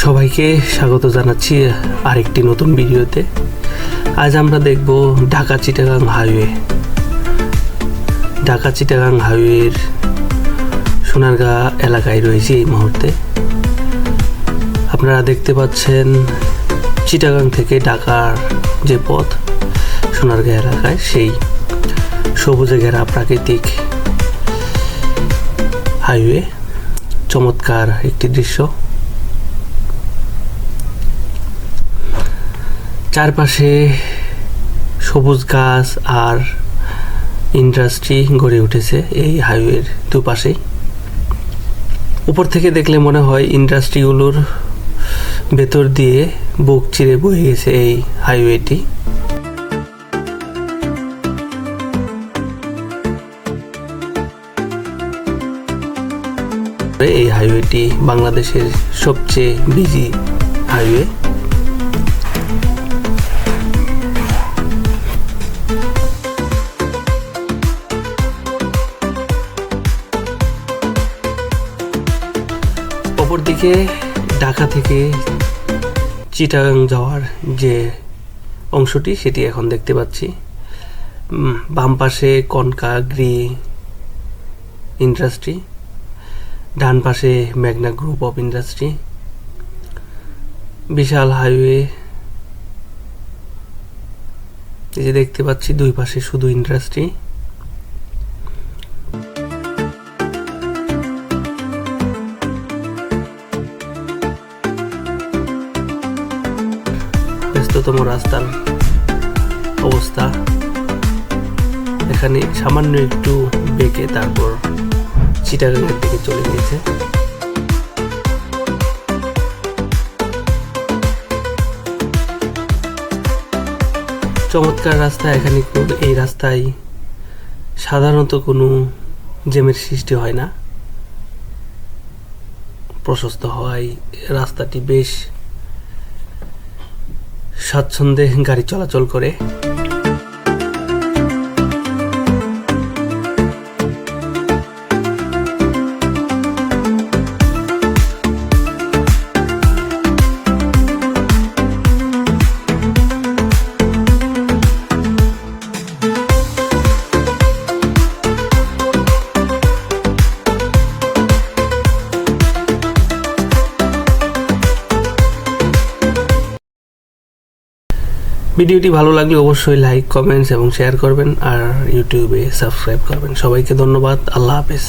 সবাইকে স্বাগত জানাচ্ছি আরেকটি নতুন ভিডিওতে। আজ আমরা দেখব ঢাকা চিটাগাং হাইওয়ে। ঢাকা চিটাগাং হাইওয়ের সোনারগাঁ এলাকায় রয়েছে এই মুহূর্তে। আপনারা দেখতে পাচ্ছেন চিটাগাং থেকে ঢাকার যে পথ সোনারগাঁ এলাকায়, সেই সবুজে ঘেরা প্রাকৃতিক হাইওয়ে। চমৎকার একটি দৃশ্য। চারপাশে সবুজ গাছ আর ইন্ডাস্ট্রি গড়ে উঠেছে এই হাইওয়ের দুপাশেই। উপর থেকে দেখলে মনে হয় ইন্ডাস্ট্রিগুলোর ভেতর দিয়ে বুক চিরে বয়ে গেছে এই হাইওয়েটি। এই হাইওয়েটি বাংলাদেশের সবচেয়ে বিজি হাইওয়ে। অপরদিকে ঢাকা থেকে চিটাগাং যাওয়ার যে অংশটি সেটি এখন দেখতে পাচ্ছি। বাম পাশে কনকাগ্রি ইন্ডাস্ট্রি, ডান পাশে মেঘনা গ্রুপ অফ ইন্ডাস্ট্রি। বিশাল হাইওয়ে, এই যে দেখতে পাচ্ছি দুই পাশে শুধু ইন্ডাস্ট্রি। ব্যস্ততম রাস্তার অবস্থা। এখানে সামান্য একটু বেঁকে তারপর চিটাগাংয়ের দিকে চলে গিয়েছে। চমৎকার রাস্তা এখানে। এই রাস্তায় সাধারণত কোনো জ্যামের সৃষ্টি হয় না। প্রশস্ত হওয়ায় রাস্তাটি বেশ স্বাচ্ছন্দ্যে গাড়ি চলাচল করে। ভিডিওটি ভালো লাগলে অবশ্যই লাইক, কমেন্টস এবং শেয়ার করবেন, আর ইউটিউবে সাবস্ক্রাইব করবেন। সবাইকে ধন্যবাদ। আল্লাহ হাফেজ।